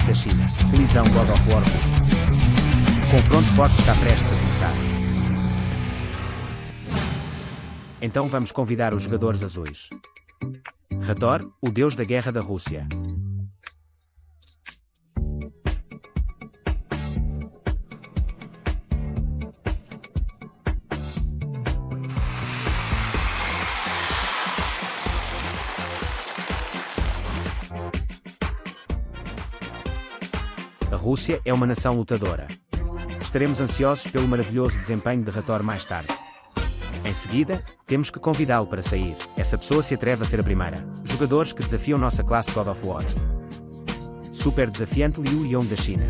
da China. Colisão God of War russo. O confronto forte está prestes a começar. Então vamos convidar os jogadores azuis. Hathor, o deus da guerra da Rússia. A Rússia é uma nação lutadora. Estaremos ansiosos pelo maravilhoso desempenho de Hathor mais tarde. Em seguida, temos que convidá-lo para sair. Essa pessoa se atreve a ser a primeira. Jogadores que desafiam nossa classe God of War. Super desafiante Liu Yong da China.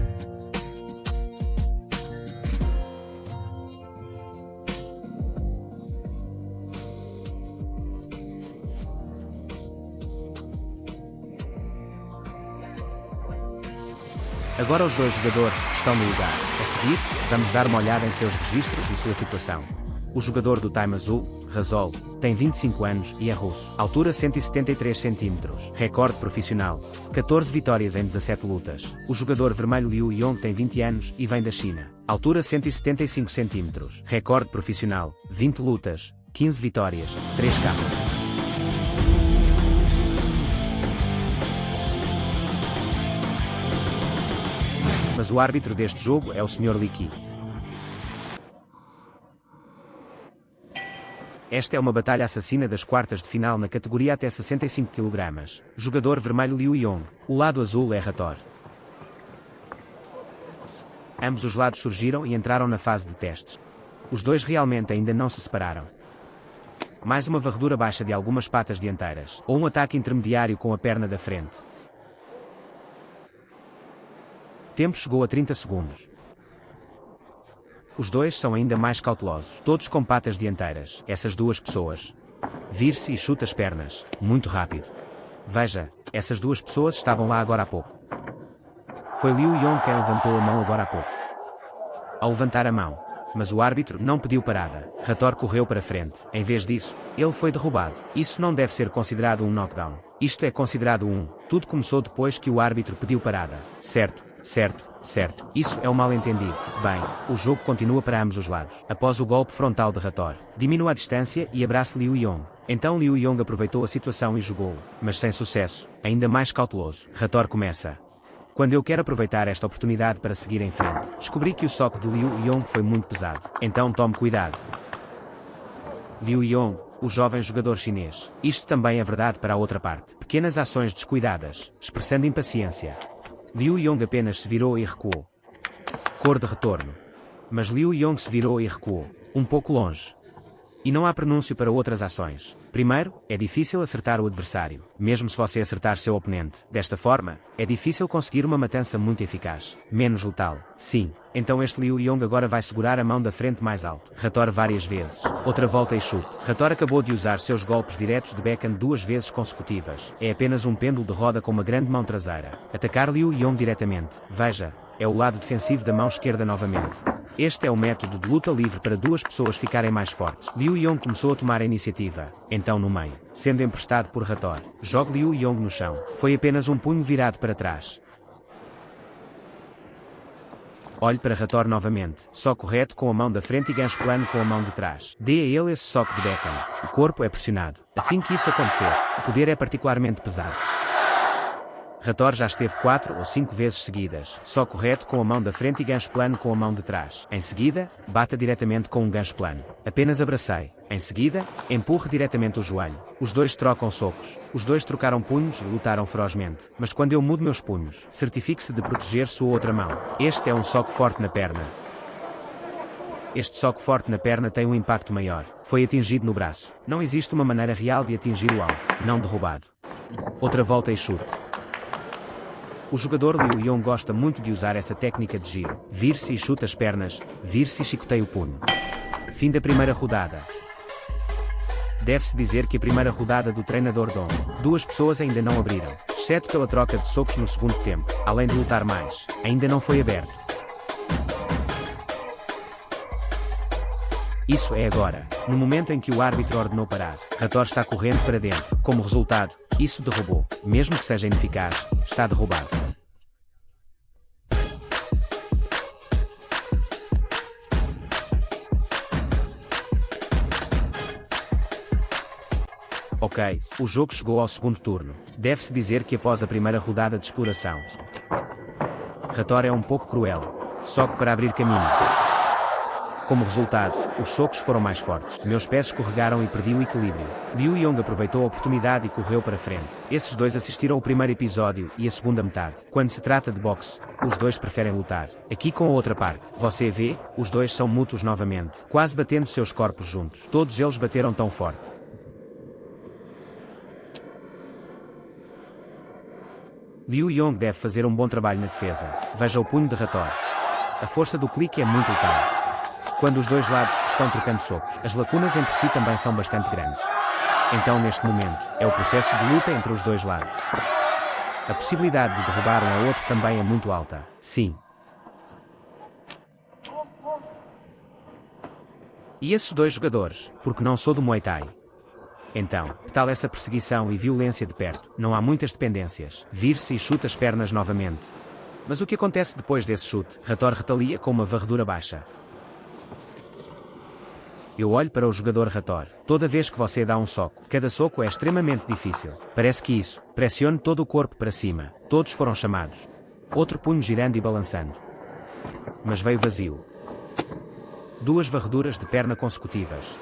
Agora os dois jogadores estão no lugar. A seguir, vamos dar uma olhada em seus registros e sua situação. O jogador do time azul, Razol, tem 25 anos e é russo. Altura 173 cm. Recorde profissional. 14 vitórias em 17 lutas. O jogador vermelho Liu Yong tem 20 anos e vem da China. Altura 175 cm. Recorde profissional. 20 lutas. 15 vitórias. 3 KO. Mas o árbitro deste jogo é o Sr. Li Qi. Esta é uma batalha assassina das quartas de final na categoria até 65 kg. Jogador vermelho Liu Yong. O lado azul é Hathor. Ambos os lados surgiram e entraram na fase de testes. Os dois realmente ainda não se separaram. Mais uma varredura baixa de algumas patas dianteiras, ou um ataque intermediário com a perna da frente. Tempo chegou a 30 segundos. Os dois são ainda mais cautelosos, todos com patas dianteiras. Essas duas pessoas. Vire-se e chuta as pernas, muito rápido. Veja, essas duas pessoas estavam lá agora há pouco. Foi Liu Yong quem levantou a mão agora há pouco. Ao levantar a mão, mas o árbitro não pediu parada. Hathor correu para frente. Em vez disso, ele foi derrubado. Isso não deve ser considerado um knockdown. Isto é considerado um. Tudo começou depois que o árbitro pediu parada. Certo. Certo. Isso é um mal-entendido. Bem, o jogo continua para ambos os lados. Após o golpe frontal de Hathor, diminua a distância e abraça Liu Yong. Então Liu Yong aproveitou a situação e jogou, mas sem sucesso, ainda mais cauteloso. Hathor começa. Quando eu quero aproveitar esta oportunidade para seguir em frente, descobri que o soco de Liu Yong foi muito pesado. Então tome cuidado. Liu Yong, o jovem jogador chinês. Isto também é verdade para a outra parte. Pequenas ações descuidadas, expressando impaciência. Liu Yong apenas se virou e recuou. Cor de retorno. Mas Liu Yong se virou e recuou, um pouco longe. E não há pronúncio para outras ações. Primeiro, é difícil acertar o adversário, mesmo se você acertar seu oponente. Desta forma, é difícil conseguir uma matança muito eficaz. Menos letal. Sim. Então este Liu Yong agora vai segurar a mão da frente mais alto. Hathor várias vezes. Outra volta e chute. Hathor acabou de usar seus golpes diretos de backhand 2 vezes consecutivas. É apenas um pêndulo de roda com uma grande mão traseira. Atacar Liu Yong diretamente. Veja, é o lado defensivo da mão esquerda novamente. Este é o método de luta livre para duas pessoas ficarem mais fortes. Liu Yong começou a tomar a iniciativa. Então no meio, sendo emprestado por Hathor. Jogue Liu Yong no chão. Foi apenas um punho virado para trás. Olhe para Hathor novamente. Soco reto com a mão da frente e gancho plano com a mão de trás. Dê a ele esse soco de backhand. O corpo é pressionado. Assim que isso acontecer, o poder é particularmente pesado. Hathor já esteve 4 ou 5 vezes seguidas. Soco reto com a mão da frente e gancho plano com a mão de trás. Em seguida, bata diretamente com um gancho plano. Apenas abracei. Em seguida, empurre diretamente o joelho. Os dois trocam socos. Os dois trocaram punhos e lutaram ferozmente. Mas quando eu mudo meus punhos, certifique-se de proteger sua outra mão. Este é um soco forte na perna. Este soco forte na perna tem um impacto maior. Foi atingido no braço. Não existe uma maneira real de atingir o alvo. Não derrubado. Outra volta e chute. O jogador Liu Yong gosta muito de usar essa técnica de giro. Vire-se e chuta as pernas, vire-se e chicoteia o punho. Fim da primeira rodada. Deve-se dizer que a primeira rodada do treinador Dong, duas pessoas ainda não abriram, exceto pela troca de socos no segundo tempo, além de lutar mais, ainda não foi aberto. Isso é agora, no momento em que o árbitro ordenou parar. Hathor está correndo para dentro. Como resultado, isso derrubou. Mesmo que seja ineficaz, está derrubado. Ok, o jogo chegou ao segundo turno. Deve-se dizer que após a primeira rodada de exploração, Hathor é um pouco cruel. Soco para abrir caminho. Como resultado, os socos foram mais fortes. Meus pés escorregaram e perdi o equilíbrio. Liu Yong aproveitou a oportunidade e correu para frente. Esses dois assistiram ao primeiro episódio e a segunda metade. Quando se trata de boxe, os dois preferem lutar. Aqui com a outra parte. Você vê, os dois são mútuos novamente, quase batendo seus corpos juntos. Todos eles bateram tão forte. Liu Yong deve fazer um bom trabalho na defesa. Veja o punho de Hathor. A força do clique é muito letal. Quando os dois lados estão trocando socos, as lacunas entre si também são bastante grandes. Então neste momento, é o processo de luta entre os dois lados. A possibilidade de derrubar um ao outro também é muito alta. Sim. E esses dois jogadores, porque não sou do Muay Thai. Então, que tal essa perseguição e violência de perto? Não há muitas dependências. Vire-se e chuta as pernas novamente. Mas o que acontece depois desse chute? Hathor retalia com uma varredura baixa. Eu olho para o jogador Hathor. Toda vez que você dá um soco, cada soco é extremamente difícil. Parece que isso, pressione todo o corpo para cima. Todos foram chamados. Outro punho girando e balançando. Mas veio vazio. Duas varreduras de perna consecutivas.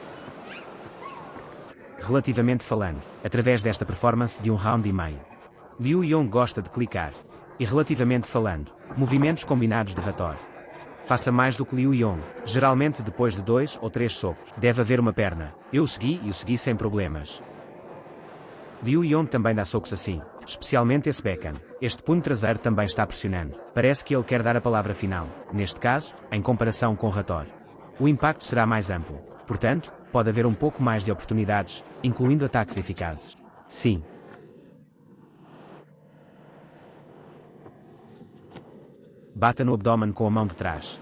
Relativamente falando, através desta performance de um round e meio, Liu Yong gosta de clicar. E relativamente falando, movimentos combinados de Hathor. Faça mais do que Liu Yong. Geralmente depois de 2 ou 3 socos, deve haver uma perna. Eu o segui e o segui sem problemas. Liu Yong também dá socos assim, especialmente esse backhand. Este punho traseiro também está pressionando. Parece que ele quer dar a palavra final. Neste caso, em comparação com Hathor, o impacto será mais amplo. Portanto, pode haver um pouco mais de oportunidades, incluindo ataques eficazes. Sim. Bata no abdômen com a mão de trás.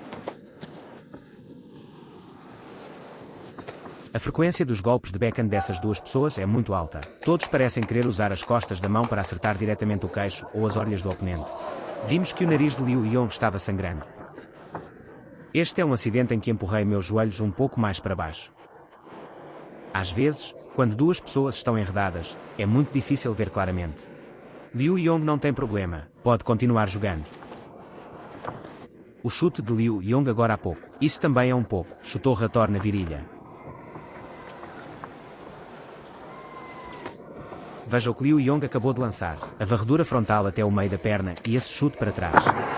A frequência dos golpes de backhand dessas duas pessoas é muito alta. Todos parecem querer usar as costas da mão para acertar diretamente o queixo ou as orelhas do oponente. Vimos que o nariz de Liu Yong estava sangrando. Este é um acidente em que empurrei meus joelhos um pouco mais para baixo. Às vezes, quando duas pessoas estão enredadas, é muito difícil ver claramente. Liu Yong não tem problema, pode continuar jogando. O chute de Liu Yong agora há pouco. Isso também é um pouco. Chutou Hathor na virilha. Veja o que Liu Yong acabou de lançar. A varredura frontal até o meio da perna e esse chute para trás.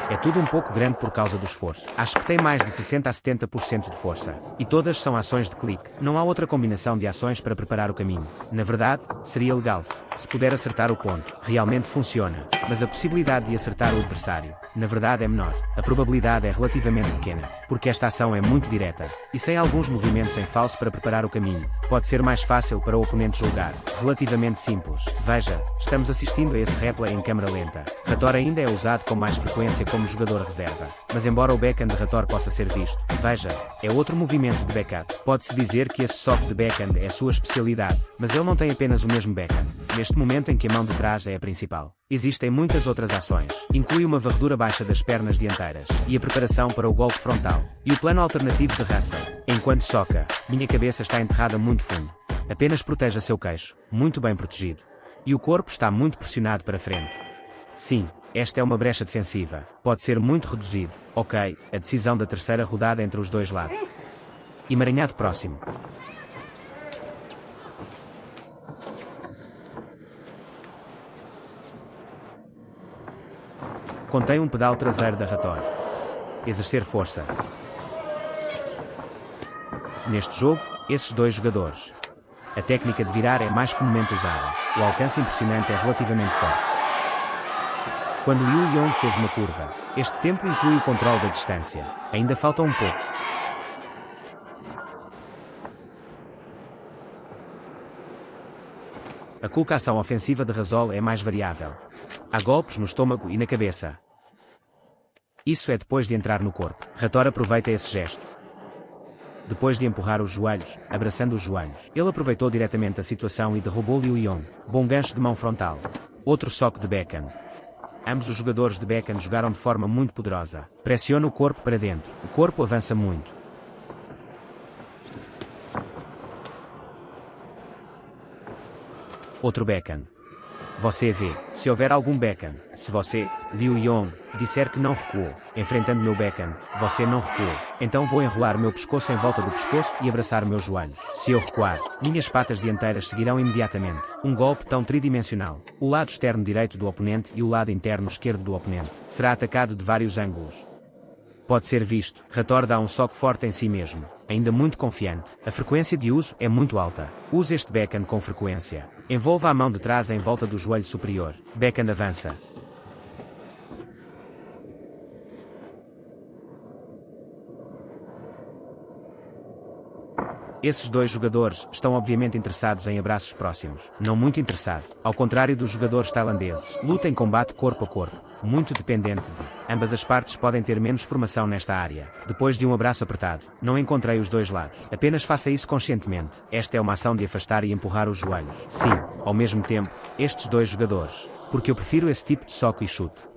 É tudo um pouco grande por causa do esforço. Acho que tem mais de 60 a 70% de força. E todas são ações de clique. Não há outra combinação de ações para preparar o caminho. Na verdade, seria legal se puder acertar o ponto. Realmente funciona. Mas a possibilidade de acertar o adversário, na verdade é menor. A probabilidade é relativamente pequena. Porque esta ação é muito direta. E sem alguns movimentos em falso para preparar o caminho, pode ser mais fácil para o oponente julgar. Relativamente simples. Veja, estamos assistindo a esse replay em câmera lenta. Hathor ainda é usado com mais frequência como jogador reserva. Mas embora o backhand de Hathor possa ser visto, veja, é outro movimento de backup. Pode-se dizer que esse soco de backhand é a sua especialidade, mas ele não tem apenas o mesmo backhand. Neste momento em que a mão de trás é a principal. Existem muitas outras ações. Inclui uma varredura baixa das pernas dianteiras, e a preparação para o golpe frontal. E o plano alternativo de Russell. Enquanto soca, minha cabeça está enterrada muito fundo. Apenas proteja seu queixo, muito bem protegido. E o corpo está muito pressionado para frente. Sim, esta é uma brecha defensiva. Pode ser muito reduzido. Ok, a decisão da terceira rodada entre os dois lados. Emaranhado próximo. Contém um pedal traseiro da Hathor. Exercer força. Neste jogo, esses dois jogadores. A técnica de virar é mais comumente usada. O alcance impressionante é relativamente forte. Quando Liu Yong fez uma curva, este tempo inclui o controle da distância. Ainda falta um pouco. A colocação ofensiva de Russell é mais variável. Há golpes no estômago e na cabeça. Isso é depois de entrar no corpo. Hathor aproveita esse gesto. Depois de empurrar os joelhos, abraçando os joelhos, ele aproveitou diretamente a situação e derrubou Liu Yong. Bom gancho de mão frontal. Outro soco de backhand. Ambos os jogadores de backhand jogaram de forma muito poderosa. Pressiona o corpo para dentro. O corpo avança muito. outro backhand. Você vê, se houver algum backhand, se você, Liu Yong, disser que não recuou, enfrentando meu backhand, você não recuou, então vou enrolar meu pescoço em volta do pescoço e abraçar meus joelhos. Se eu recuar, minhas patas dianteiras seguirão imediatamente. Um golpe tão tridimensional. O lado externo direito do oponente e o lado interno esquerdo do oponente será atacado de vários ângulos. Pode ser visto, Hattori dá um soco forte em si mesmo, ainda muito confiante. A frequência de uso é muito alta. Use este backhand com frequência. Envolva a mão de trás em volta do joelho superior. Backhand avança. Esses dois jogadores estão obviamente interessados em abraços próximos. Não muito interessado. Ao contrário dos jogadores tailandeses, luta em combate corpo a corpo. Muito dependente de. Ambas as partes podem ter menos formação nesta área. Depois de um abraço apertado, não encontrei os dois lados. Apenas faça isso conscientemente. Esta é uma ação de afastar e empurrar os joelhos. Sim, ao mesmo tempo, estes dois jogadores. Porque eu prefiro esse tipo de soco e chute.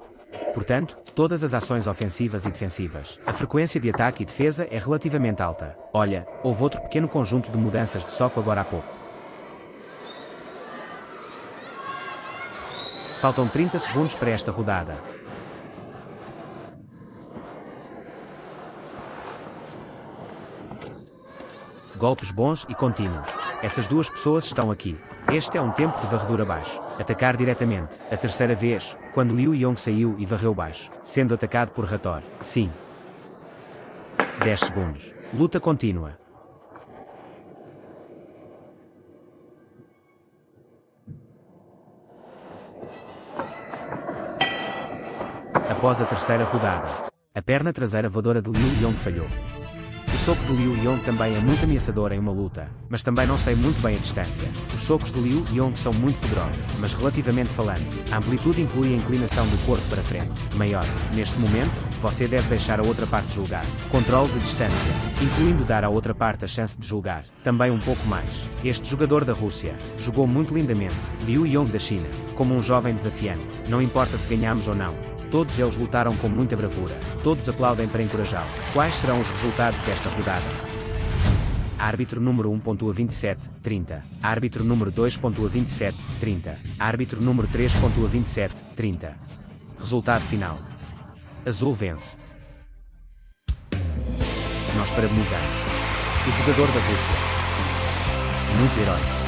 Portanto, todas as ações ofensivas e defensivas. A frequência de ataque e defesa é relativamente alta. Olha, houve outro pequeno conjunto de mudanças de soco agora há pouco. Faltam 30 segundos para esta rodada. Golpes bons e contínuos. Essas duas pessoas estão aqui. Este é um tempo de varredura baixo. Atacar diretamente. A terceira vez, quando Liu Yong saiu e varreu baixo, sendo atacado por Hattori. Sim. 10 segundos. Luta contínua. Após a terceira rodada, a perna traseira voadora de Liu Yong falhou. O soco de Liu Yong também é muito ameaçador em uma luta, mas também não sei muito bem a distância. Os socos de Liu Yong são muito poderosos, mas relativamente falando, a amplitude inclui a inclinação do corpo para frente, maior. Neste momento, você deve deixar a outra parte julgar. Controle de distância, incluindo dar à outra parte a chance de julgar, também um pouco mais. Este jogador da Rússia jogou muito lindamente, Liu Yong da China, como um jovem desafiante. Não importa se ganhamos ou não. Todos eles lutaram com muita bravura. Todos aplaudem para encorajá-lo. Quais serão os resultados desta rodada? Árbitro número 1.27:30. Árbitro número 2.27:30. Árbitro número 3.27:30. Resultado final. Azul vence. Nós parabenizamos o jogador da Rússia. Muito heróico.